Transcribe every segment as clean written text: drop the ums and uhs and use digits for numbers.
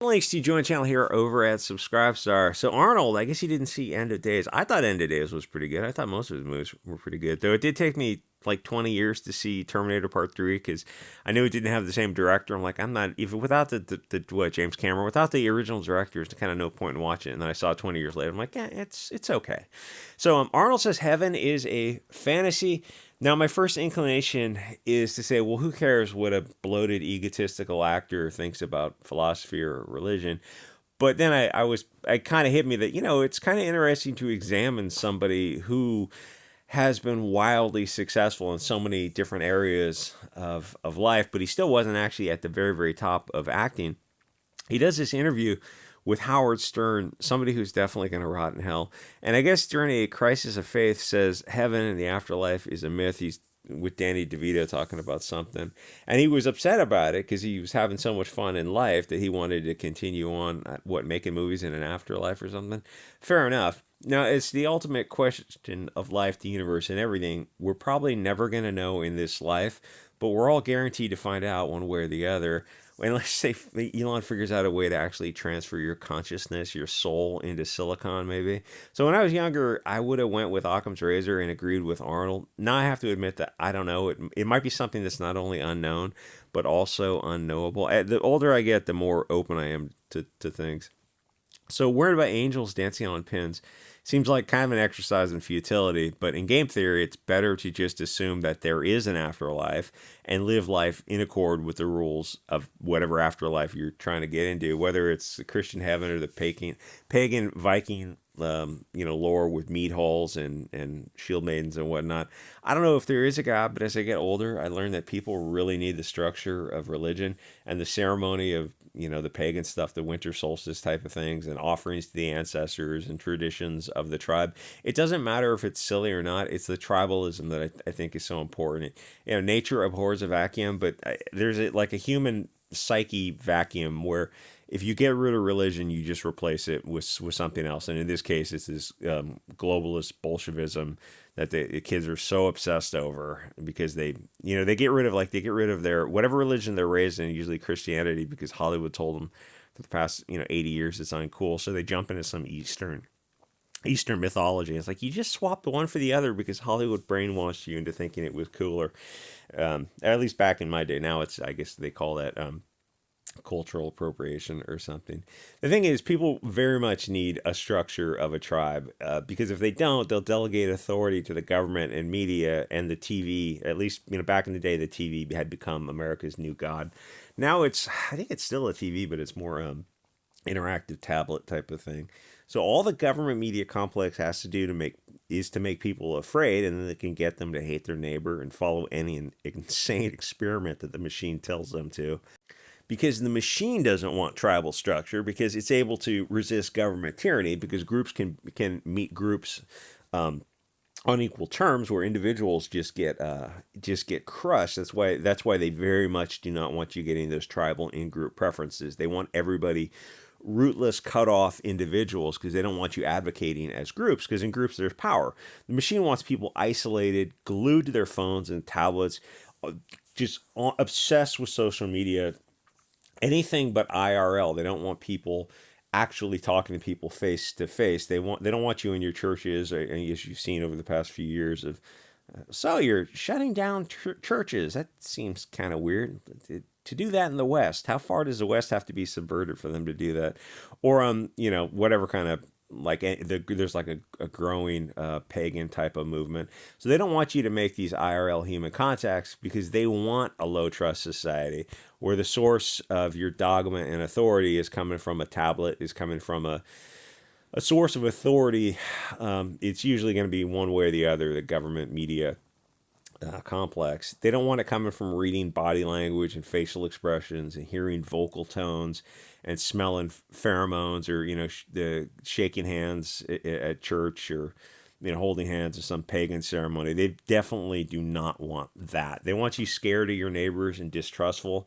Links to join the channel here over at Subscribestar. So Arnold, I guess he didn't see End of Days. I thought End of Days was pretty good. I thought most of his movies were pretty good, though it did take me like 20 years to see Terminator Part 3 because I knew it didn't have the same director. I'm like, I'm not even without the James Cameron, without the original directors, kind of no point in watching it. And then I saw it 20 years later. I'm like, yeah, it's okay. So Arnold Says Heaven is a fantasy. Now, my first inclination is to say, well, who cares what a bloated, egotistical actor thinks about philosophy or religion? But then I kind of hit me that, it's kind of interesting to examine somebody who has been wildly successful in so many different areas of life, but he still wasn't actually at the very, very top of acting. He does this interview with Howard Stern, somebody who's definitely going to rot in hell. And I guess during a crisis of faith says heaven and the afterlife is a myth. He's with Danny DeVito talking about something. And he was upset about it because he was having so much fun in life that he wanted to continue on, making movies in an afterlife or something. Fair enough. Now, it's the ultimate question of life, the universe, and everything. We're probably never going to know in this life, but we're all guaranteed to find out one way or the other. And let's say Elon figures out a way to actually transfer your consciousness, your soul, into silicon, maybe. So when I was younger, I would have went with Occam's razor and agreed with Arnold. Now I have to admit that I don't know. It might be something that's not only unknown, but also unknowable. The older I get, the more open I am to things. So worried about angels dancing on pins seems like kind of an exercise in futility, but in game theory, it's better to just assume that there is an afterlife and live life in accord with the rules of whatever afterlife you're trying to get into, whether it's the Christian heaven or the pagan Viking lore with meat halls and shield maidens and whatnot. I don't know if there is a God, but as I get older, I learned that people really need the structure of religion and the ceremony of the pagan stuff, the winter solstice type of things, and offerings to the ancestors and traditions of the tribe. It doesn't matter if it's silly or not. It's the tribalism that I think is so important. Nature abhors a vacuum, but there's like a human psyche vacuum where if you get rid of religion, you just replace it with something else. And in this case, it's this globalist Bolshevism that the kids are so obsessed over because they get rid of their whatever religion they're raised in, usually Christianity, because Hollywood told them for the past 80 years it's uncool. So they jump into some Eastern mythology. It's like you just swap the one for the other because Hollywood brainwashed you into thinking it was cooler. At least back in my day. Now I guess they call that cultural appropriation or something. The thing is, people very much need a structure of a tribe because if they don't, they'll delegate authority to the government and media and the TV. At least back in the day, the TV had become America's new god. Now I think it's still a TV, but it's more interactive tablet type of thing. So all the government media complex has to do is to make people afraid, and then they can get them to hate their neighbor and follow any insane experiment that the machine tells them to, because the machine doesn't want tribal structure because it's able to resist government tyranny because groups can meet groups on equal terms where individuals just get crushed. That's why they very much do not want you getting those tribal in-group preferences. They want everybody rootless, cut off individuals because they don't want you advocating as groups, because in groups there's power. The machine wants people isolated, glued to their phones and tablets, just obsessed with social media, anything but IRL. They don't want people actually talking to people face to face. They don't want you in your churches, or as you've seen over the past few years of so you're shutting down churches. That seems kind of weird to do that in the West. How far does the West have to be subverted for them to do that? Or whatever kind of there's like a growing pagan type of movement. So they don't want you to make these IRL human contacts because they want a low trust society where the source of your dogma and authority is coming from a tablet, is coming from a source of authority. It's usually going to be one way or the other, the government media complex. They don't want it coming from reading body language and facial expressions and hearing vocal tones and smelling pheromones, or the shaking hands at church, or holding hands at some pagan ceremony. They definitely do not want that. They want you scared of your neighbors and distrustful.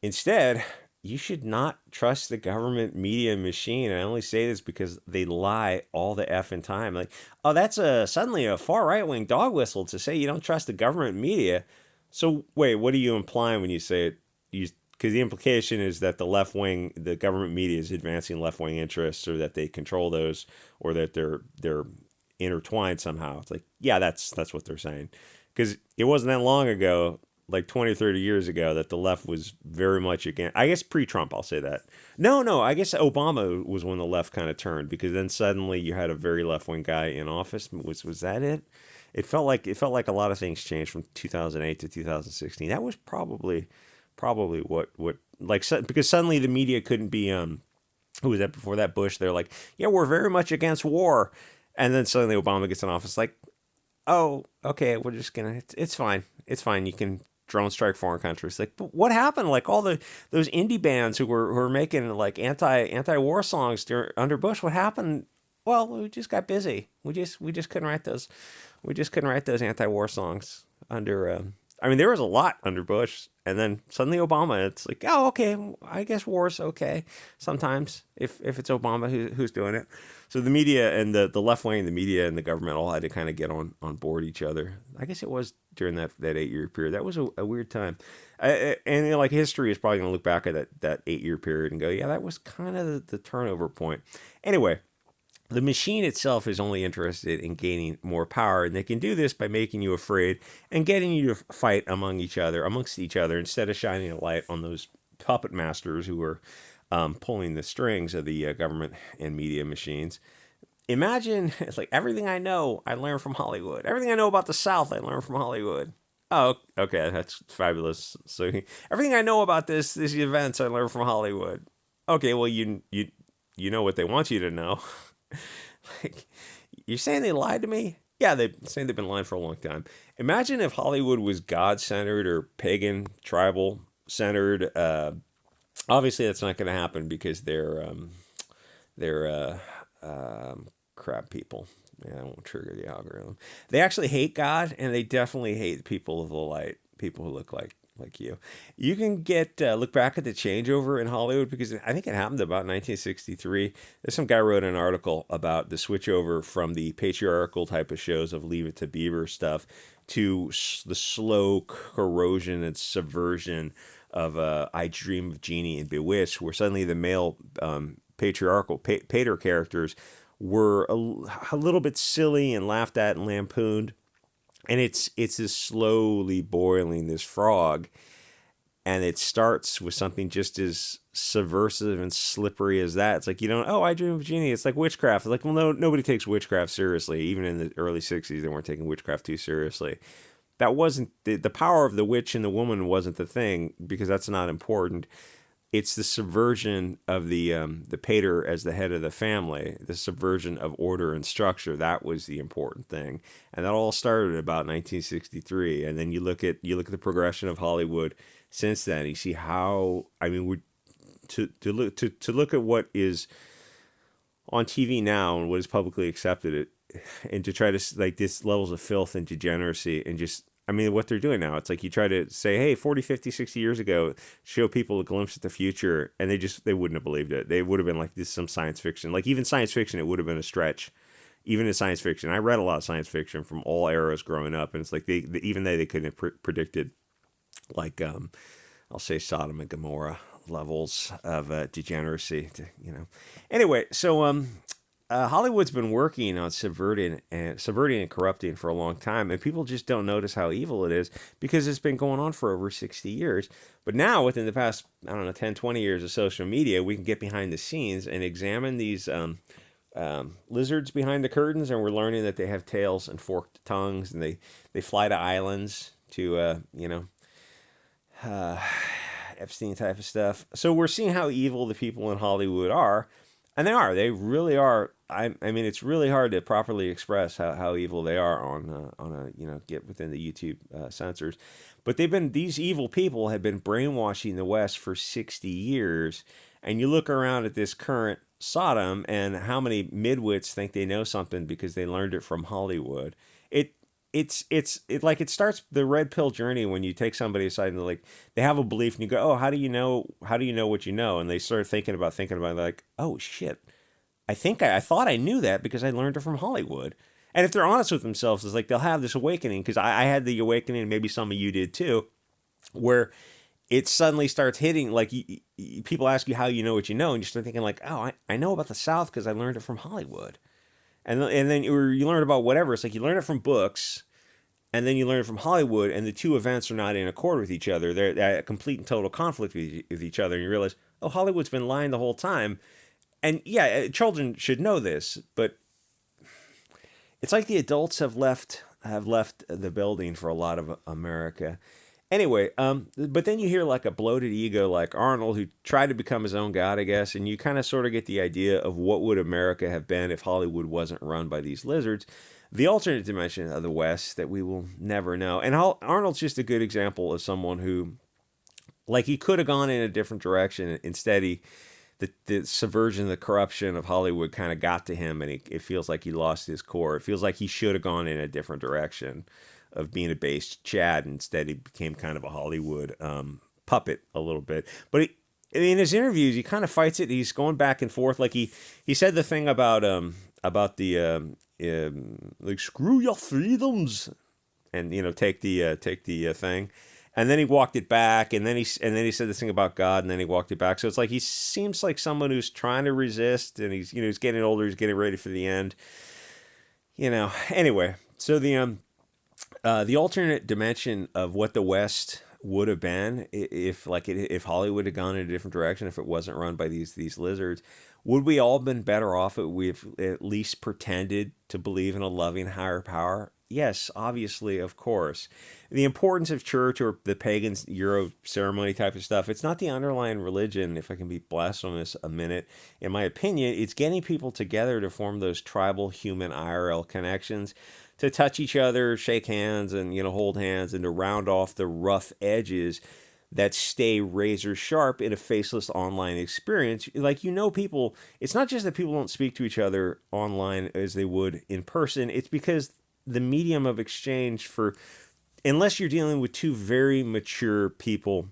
Instead, you should not trust the government media machine. And I only say this because they lie all the effing time. Like, oh, that's suddenly a far right wing dog whistle to say you don't trust the government media. So wait, what are you implying when you say it? You because the implication is that the left wing, the government media is advancing left wing interests, or that they control those, or that they're intertwined somehow. It's like, yeah, that's what they're saying. Because it wasn't that long ago, like 20 or 30 years ago, that the left was very much against, I guess pre-Trump, I'll say that. No, I guess Obama was when the left kind of turned, because then suddenly you had a very left-wing guy in office. Was that it? It felt like a lot of things changed from 2008 to 2016. That was probably what like, because suddenly the media couldn't be who was that before that, Bush? They're like, yeah, we're very much against war. And then suddenly Obama gets in office, like, oh, okay, we're just gonna, it's fine. It's fine. You can drone strike foreign countries. Like, but what happened? Like all those indie bands who were making like anti-war songs under Bush, what happened? Well, we just got busy. We just couldn't write those. We just couldn't write those anti-war songs under. I mean, there was a lot under Bush, and then suddenly Obama. It's like, oh, okay, I guess war's okay sometimes if it's Obama who's doing it. So the media and the left wing, the media and the government all had to kind of get on board each other. I guess it was during that 8-year period. That was a weird time, and like history is probably going to look back at that 8-year period and go, yeah, that was kind of the turnover point. Anyway. The machine itself is only interested in gaining more power, and they can do this by making you afraid and getting you to fight amongst each other, instead of shining a light on those puppet masters who are pulling the strings of the government and media machines. Imagine it's like, everything I know, I learned from Hollywood. Everything I know about the South, I learned from Hollywood. Oh, okay, that's fabulous. So everything I know about these events, I learned from Hollywood. Okay, well, you know what they want you to know. Like, you're saying they lied to me? Yeah, they're saying they've been lying for a long time. Imagine if Hollywood was God-centered or pagan, tribal centered. Obviously, that's not going to happen because they're crap people. Yeah, I won't trigger the algorithm. They actually hate God, and they definitely hate people of the light, people who look like you. You can look back at the changeover in Hollywood, because I think it happened about 1963. There's some guy wrote an article about the switchover from the patriarchal type of shows of Leave It to Beaver stuff to the slow corrosion and subversion of I Dream of Jeannie and Bewitched, where suddenly the male patriarchal pater characters were a little bit silly and laughed at and lampooned. And it's just slowly boiling this frog, and it starts with something just as subversive and slippery as that. It's like, I Dream of Jeannie. It's like witchcraft. It's like, well, no, nobody takes witchcraft seriously. Even in the early 60s, they weren't taking witchcraft too seriously. That wasn't the power of the witch and the woman wasn't the thing, because that's not important. It's the subversion of the pater as the head of the family, the subversion of order and structure. That was the important thing, and that all started about 1963. And then you look at the progression of Hollywood since then. You see how, I mean, to look at what is on TV now and what is publicly accepted, and to try to, like, this levels of filth and degeneracy, and just, I mean, what they're doing now, it's like you try to say, hey, 40, 50, 60 years ago, show people a glimpse at the future, and they wouldn't have believed it. They would have been like, this is some science fiction. Like, even science fiction, it would have been a stretch. Even in science fiction. I read a lot of science fiction from all eras growing up, and it's like even they couldn't have predicted, like, I'll say Sodom and Gomorrah levels of degeneracy. Anyway, so Hollywood's been working on subverting and corrupting for a long time, and people just don't notice how evil it is because it's been going on for over 60 years. But now, within the past, 10, 20 years of social media, we can get behind the scenes and examine these lizards behind the curtains, and we're learning that they have tails and forked tongues, and they fly to islands to, Epstein type of stuff. So we're seeing how evil the people in Hollywood are. And they really are. I mean, it's really hard to properly express how evil they are on get within the YouTube censors. But these evil people have been brainwashing the West for 60 years. And you look around at this current Sodom, and how many midwits think they know something because they learned it from Hollywood. It starts the red pill journey when you take somebody aside and they have a belief, and you go, oh, how do you know what you know? And they start thinking about it, like, oh shit, I thought I knew that because I learned it from Hollywood. And if they're honest with themselves, it's like they'll have this awakening, because I had the awakening, and maybe some of you did too, where it suddenly starts hitting like people ask you how you know what you know, and you start thinking like, oh, I know about the South because I learned it from Hollywood, and then you learn about whatever. It's like you learn it from books, and then you learn it from Hollywood, and the two events are not in accord with each other. They're at complete and total conflict with each other, and you realize, oh, Hollywood's been lying the whole time. And yeah, children should know this, but it's like the adults have left the building for a lot of America. Anyway, but then you hear like a bloated ego like Arnold who tried to become his own god, I guess, and you kind of sort of get the idea of what would America have been if Hollywood wasn't run by these lizards. The alternate dimension of the West that we will never know. And Arnold's just a good example of someone who, like, he could have gone in a different direction. Instead, the subversion, the corruption of Hollywood kind of got to him, and it feels like he lost his core. It feels like he should have gone in a different direction of being a base Chad. Instead, he became kind of a Hollywood puppet a little bit. But in his interviews, he kind of fights it. He's going back and forth. Like he said the thing about the like screw your freedoms, and take the thing. And then he walked it back, and then he said this thing about God, and then he walked it back. So it's like he seems like someone who's trying to resist, and he's getting older, he's getting ready for the end. Anyway, so the alternate dimension of what the West would have been if Hollywood had gone in a different direction, if it wasn't run by these lizards, would we all been better off if we've at least pretended to believe in a loving higher power? Yes, obviously, of course. The importance of church or the pagan Euro ceremony type of stuff, it's not the underlying religion, if I can be blasphemous a minute. In my opinion, it's getting people together to form those tribal human IRL connections, to touch each other, shake hands, and hold hands, and to round off the rough edges that stay razor sharp in a faceless online experience. Like, people, it's not just that people don't speak to each other online as they would in person. It's because the medium of exchange unless you're dealing with two very mature people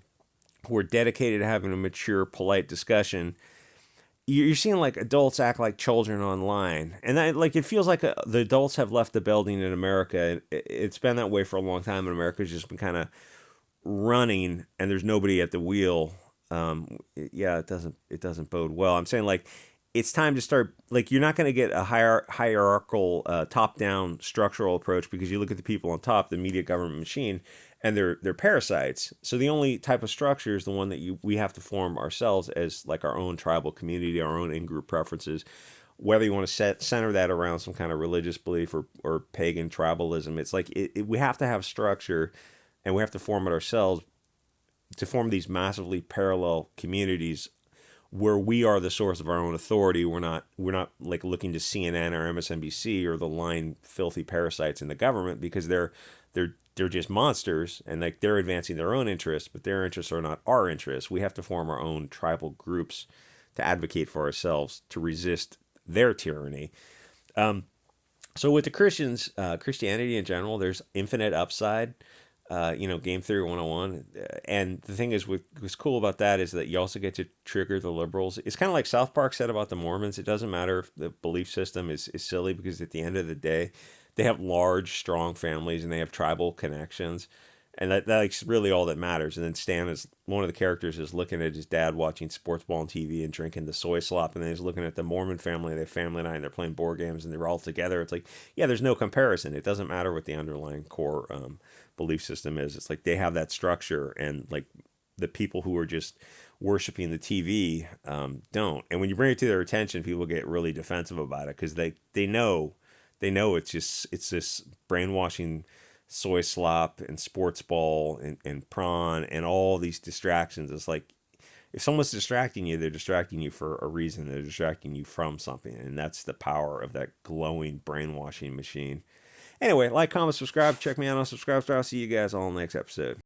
who are dedicated to having a mature, polite discussion, you're seeing like adults act like children online, and it feels like the adults have left the building in America. It's been that way for a long time, and America's just been kind of running, and there's nobody at the wheel. Yeah, it doesn't bode well. I'm saying like it's time to start. Like, you're not going to get a hierarchical, top-down structural approach because you look at the people on top, the media government machine, and they're parasites. So the only type of structure is the one that we have to form ourselves as like our own tribal community, our own in-group preferences. Whether you want to center that around some kind of religious belief or pagan tribalism, it's like we have to have structure, and we have to form it ourselves to form these massively parallel communities where we are the source of our own authority. We're not like looking to CNN or MSNBC or the lying filthy parasites in the government, because they're just monsters, and like they're advancing their own interests, but their interests are not our interests. We have to form our own tribal groups to advocate for ourselves, to resist their tyranny. So with the Christians, Christianity in general, there's infinite upside. Game theory 101. And the thing is, what's cool about that is that you also get to trigger the liberals. It's kind of like South Park said about the Mormons. It doesn't matter if the belief system is silly, because at the end of the day, they have large, strong families, and they have tribal connections. And that's really all that matters. And then Stan, is one of the characters, is looking at his dad watching sports ball on TV and drinking the soy slop, and then he's looking at the Mormon family. They have family night, and they're playing board games, and they're all together. It's like, yeah, there's no comparison. It doesn't matter what the underlying core belief system is. It's like they have that structure, and like the people who are just worshiping the TV don't. And when you bring it to their attention, people get really defensive about it, because they know it's this brainwashing soy slop and sports ball and prawn and all these distractions. It's like, if someone's distracting you, they're distracting you for a reason. They're distracting you from something, and that's the power of that glowing brainwashing machine. Anyway, like, comment, subscribe. Check me out on Subscribe Star. I'll see you guys all in the next episode.